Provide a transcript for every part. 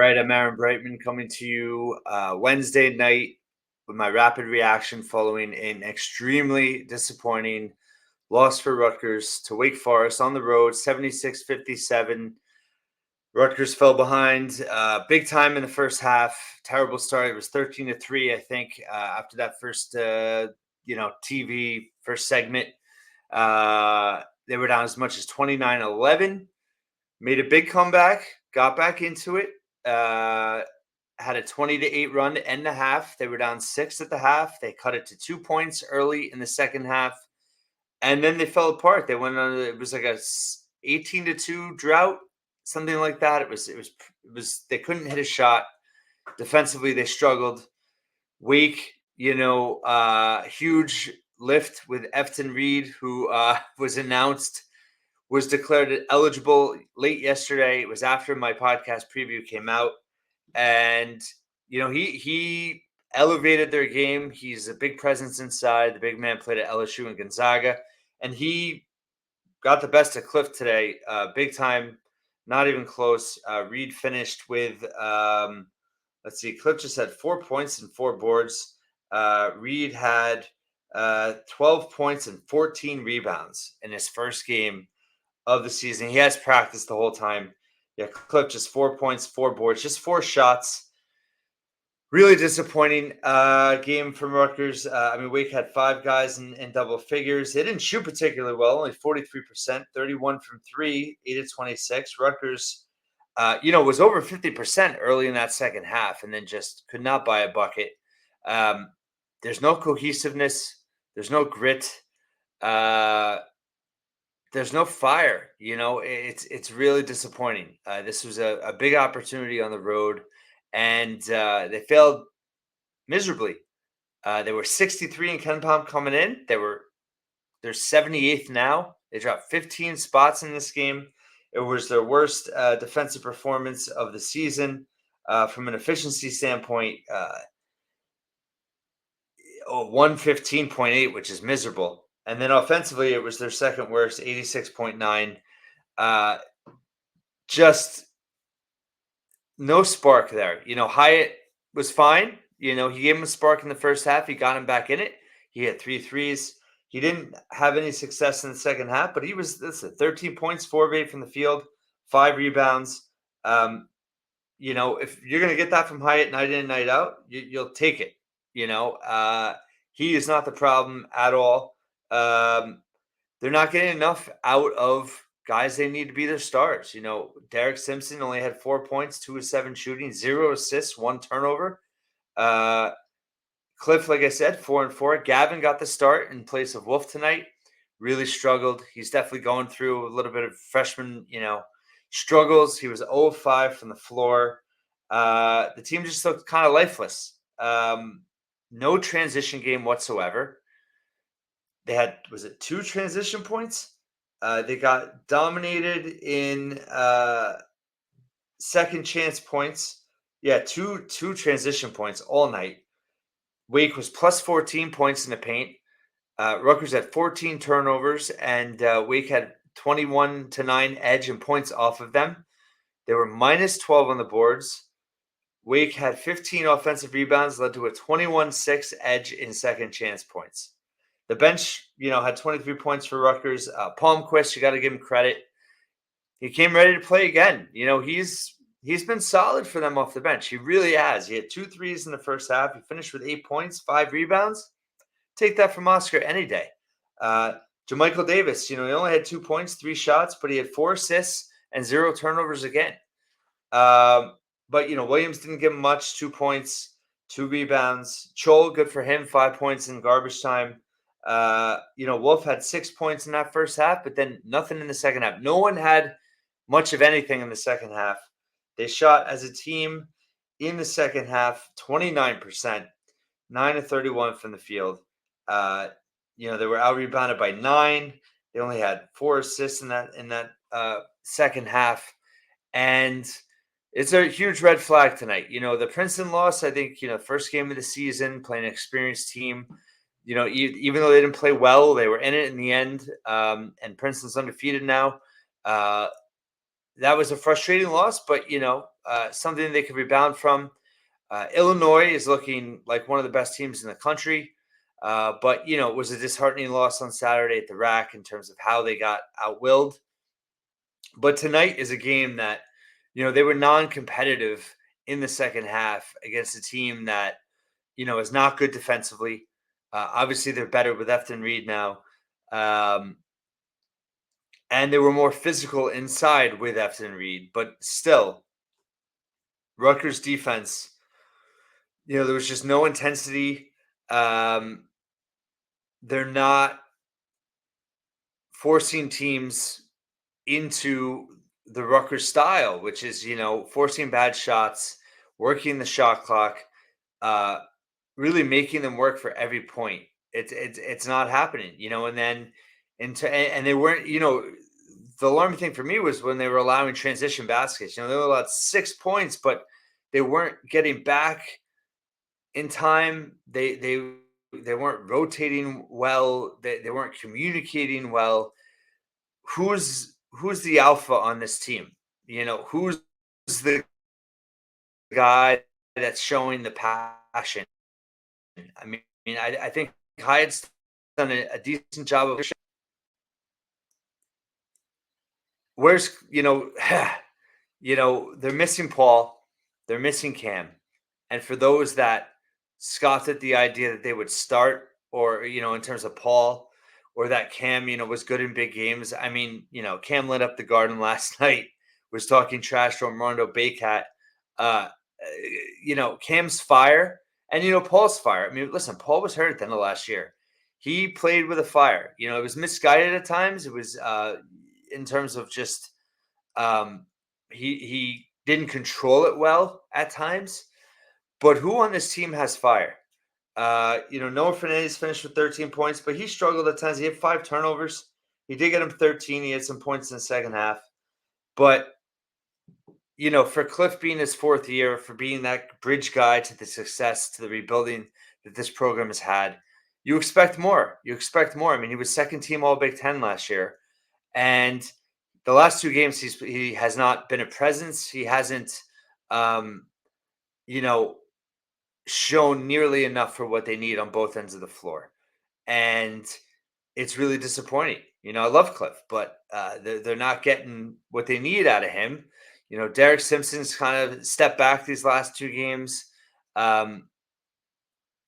right, I'm Aaron Brightman coming to you Wednesday night with my rapid reaction following an extremely disappointing loss for Rutgers to Wake Forest on the road, 76-57. Rutgers fell behind big time in the first half. Terrible start. It was 13-3, I think, after that first, TV first segment. They were down as much as 29-11. Made a big comeback, got back into it, had a 20-8 run to end the half. They were down 6 at the half. They cut it to 2 points early in the second half, and then they fell apart. They went on. It was like a 18-2 drought, something like that. It was. They couldn't hit a shot. Defensively, they struggled. Wake, huge lift with Efton Reed, who was declared eligible late yesterday. It was after my podcast preview came out. And, he elevated their game. He's a big presence inside. The big man played at LSU and Gonzaga. And he got the best of Cliff today, big time, not even close. Reed finished with, Cliff just had 4 points and 4 boards. Reed had 12 points and 14 rebounds in his first game of the season. He has practiced the whole time. Yeah, Cliff just 4 points, 4 boards, just 4 shots. Really disappointing game from Rutgers. Wake had 5 guys in double figures. They didn't shoot particularly well, only 43%, 31 from 3, 8 of 26. Rutgers, was over 50% early in that second half and then just could not buy a bucket. There's no cohesiveness. There's no grit. There's no fire. It's really disappointing. This was a big opportunity on the road, and they failed miserably. They were 63 in KenPom coming in. They're 78th now. They dropped 15 spots in this game. It was their worst defensive performance of the season. From an efficiency standpoint, 115.8, which is miserable. And then offensively, it was their second worst, 86.9. Just no spark there. Hyatt was fine. He gave him a spark in the first half. He got him back in it. He had 3 threes. He didn't have any success in the second half, but he was 13 points, 4 of 8 from the field, 5 rebounds. If you're going to get that from Hyatt night in, night out, you'll take it. He is not the problem at all. They're not getting enough out of guys they need to be their stars. Derek Simpson only had 4 points, 2 of 7 shooting, 0 assists, 1 turnover. Cliff, like I said, 4 and 4. Gavin got the start in place of Wolf tonight. Really struggled. He's definitely going through a little bit of freshman, struggles. He was 0 of 5 from the floor. The team just looked kind of lifeless. No transition game whatsoever. They had, 2 transition points? They got dominated in second chance points. Yeah, two transition points all night. Wake was plus 14 points in the paint. Rutgers had 14 turnovers, and Wake had 21-9 edge and points off of them. They were minus 12 on the boards. Wake had 15 offensive rebounds, led to a 21-6 edge in second chance points. The bench, had 23 points for Rutgers. Palmquist, you got to give him credit. He came ready to play again. He's been solid for them off the bench. He really has. He had 2 threes in the first half. He finished with 8 points, 5 rebounds. Take that from Oscar any day. JaMychal Davis, he only had 2 points, 3 shots, but he had 4 assists and 0 turnovers again. But Williams didn't give him much. 2 points, 2 rebounds. Chol, good for him, 5 points in garbage time. Wolf had 6 points in that first half, but then nothing in the second half. No one had much of anything in the second half. They shot as a team in the second half 29%, 9 of 31 from the field. They were out rebounded by 9. They only had 4 assists in that second half, and it's a huge red flag tonight. The Princeton loss, I think, first game of the season, playing an experienced team. Even though they didn't play well, they were in it in the end. And Princeton's undefeated now. that was a frustrating loss, but something they could rebound from. Illinois is looking like one of the best teams in the country, but it was a disheartening loss on Saturday at the rack in terms of how they got outwilled. But tonight is a game that they were non-competitive in the second half against a team that is not good defensively. Obviously, they're better with Efton Reed now. Um, and they were more physical inside with Efton Reed, but still, Rutgers defense, there was just no intensity. Um, they're not forcing teams into the Rutgers style, which is, forcing bad shots, working the shot clock, uh, really making them work for every point. It's not happening, and then and they weren't, the alarming thing for me was when they were allowing transition baskets. They were allowed 6 points, but they weren't getting back in time. They weren't rotating well. They weren't communicating well. Who's the alpha on this team? Who's the guy that's showing the passion? I think Hyatt's done a decent job of. Where's they're missing Paul, they're missing Cam, and for those that scoffed at the idea that they would start, or in terms of Paul, or that Cam, was good in big games. Cam lit up the Garden last night. Was talking trash to Armando Baycat. Uh, Cam's fire, and Paul's fire. Listen, Paul was hurt at the end of last year. He played with a fire. It was misguided at times. It was in terms of just he didn't control it well at times. But who on this team has fire? Noah Fernandez finished with 13 points, but he struggled at times. He had 5 turnovers. He did get him 13. He had some points in the second half. But for Cliff being his 4th year, for being that bridge guy to the success, to the rebuilding that this program has had, you expect more. You expect more. He was second team All Big Ten last year, and the last 2 games he has not been a presence. He hasn't, you know, shown nearly enough for what they need on both ends of the floor, and it's really disappointing. I love Cliff, but they're not getting what they need out of him. Derek Simpson's kind of stepped back these last 2 games. Um,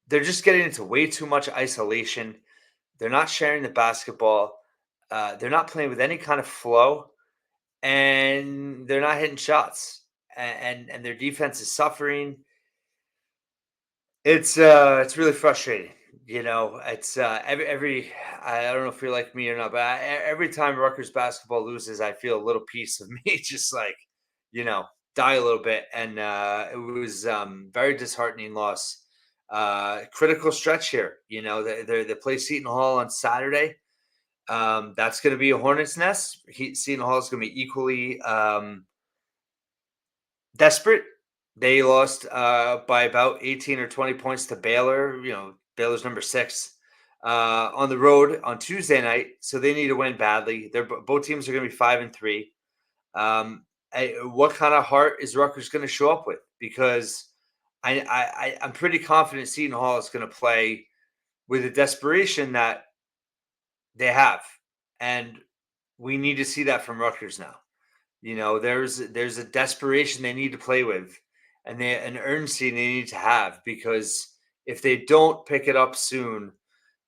they're just getting into way too much isolation. They're not sharing the basketball. They're not playing with any kind of flow, and they're not hitting shots. And their defense is suffering. It's really frustrating. It's every I don't know if you're like me or not, but every time Rutgers basketball loses, I feel a little piece of me just like, you know, die a little bit. And it was very disheartening loss. Critical stretch here. They play Seton Hall on Saturday. That's going to be a hornet's nest. Seton Hall is going to be equally desperate. They lost by about 18 or 20 points to Baylor. Baylor's number 6 on the road on Tuesday night, so they need to win badly. Both teams are going to be 5-3. What kind of heart is Rutgers going to show up with? Because I'm pretty confident Seton Hall is going to play with the desperation that they have, and we need to see that from Rutgers now. There's a desperation they need to play with, and an urgency they need to have, because if they don't pick it up soon,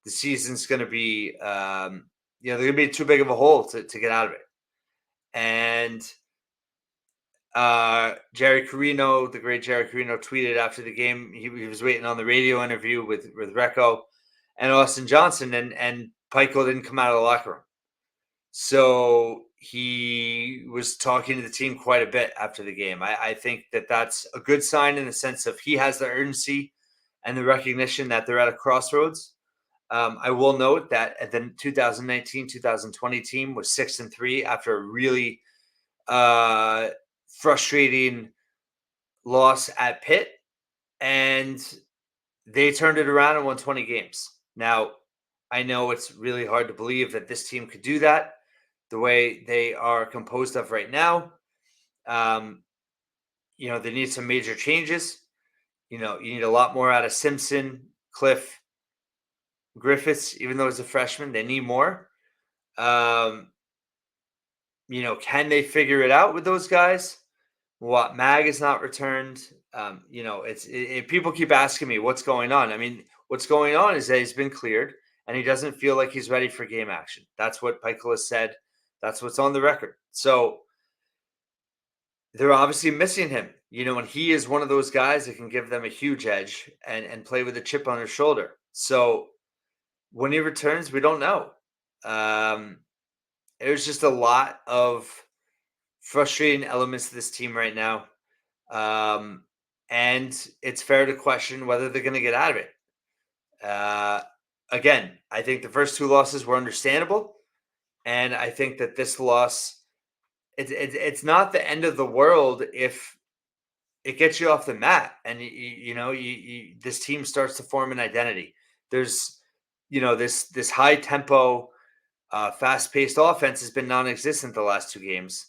the season's going to be, they're going to be too big of a hole to get out of it. And Jerry Carino, the great Jerry Carino, tweeted after the game. He was waiting on the radio interview with Recco and Austin Johnson, and Pico didn't come out of the locker room. So he was talking to the team quite a bit after the game. I think that that's a good sign, in the sense of he has the urgency and the recognition that they're at a crossroads. I will note that the 2019-2020 team was 6-3 after a really frustrating loss at Pitt, and they turned it around and won 20 games. Now, I know it's really hard to believe that this team could do that the way they are composed of right now. Um, they need some major changes. You need a lot more out of Simpson, Cliff, Griffiths, even though he's a freshman. They need more. Um, can they figure it out with those guys? What Mag is not returned. People keep asking me what's going on. I mean, what's going on is that he's been cleared and he doesn't feel like he's ready for game action. That's what Peichel has said. That's what's on the record. So they're obviously missing him. And he is one of those guys that can give them a huge edge and play with a chip on his shoulder. So when he returns, we don't know. There's just a lot of frustrating elements to this team right now. And it's fair to question whether they're going to get out of it. Again, I think the first two losses were understandable. And I think that this loss, it's not the end of the world if it gets you off the mat and this team starts to form an identity. There's this high tempo, fast paced offense has been non-existent the last two games.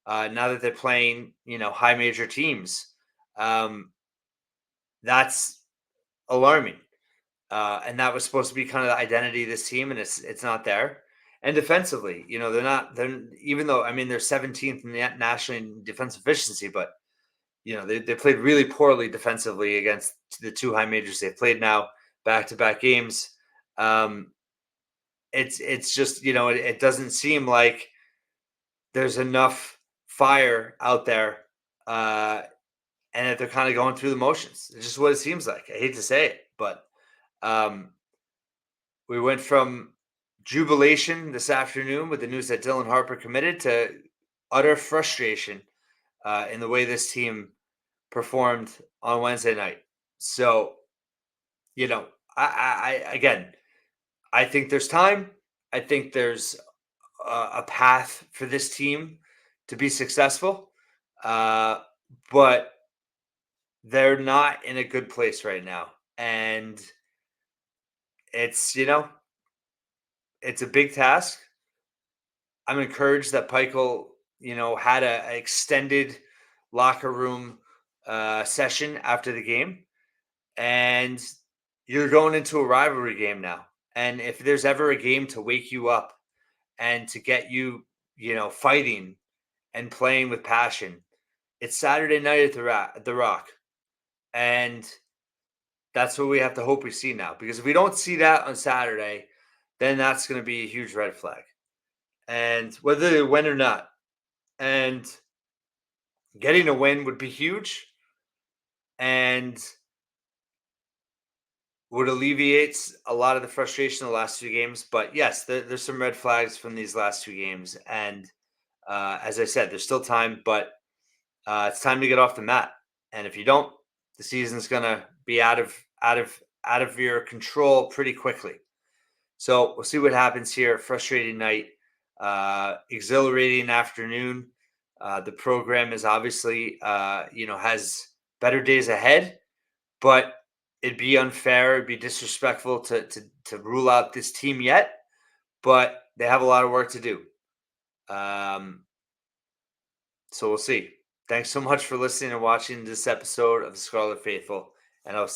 Now that they're playing high major teams, that's alarming. And that was supposed to be kind of the identity of this team, and it's not there. And defensively, they're even though, I mean, they're 17th in the national in defensive efficiency, but they played really poorly defensively against the two high majors they've played now, back-to-back games. It's just, it doesn't seem like there's enough fire out there, and that they're kind of going through the motions. It's just what it seems like. I hate to say it, but we went from jubilation this afternoon with the news that Dylan Harper committed to utter frustration in the way this team performed on Wednesday night. So, again, I think there's time. I think there's a path for this team to be successful, but they're not in a good place right now, and it's it's a big task. I'm encouraged that Peichel, had a extended locker room session after the game, and you're going into a rivalry game now. And if there's ever a game to wake you up and to get you, fighting and playing with passion, it's Saturday night at the Rock, and that's what we have to hope we see now. Because if we don't see that on Saturday, then that's going to be a huge red flag. And whether they win or not, and getting a win would be huge and would alleviate a lot of the frustration of the last two games. But yes, there's some red flags from these last two games. And as I said, there's still time, but it's time to get off the mat. And if you don't, the season's gonna be out of your control pretty quickly. So we'll see what happens here. Frustrating night, exhilarating afternoon. The program is obviously, has better days ahead, but it'd be unfair, it'd be disrespectful to rule out this team yet. But they have a lot of work to do. So we'll see. Thanks so much for listening and watching this episode of the Scarlet Faithful, and I'll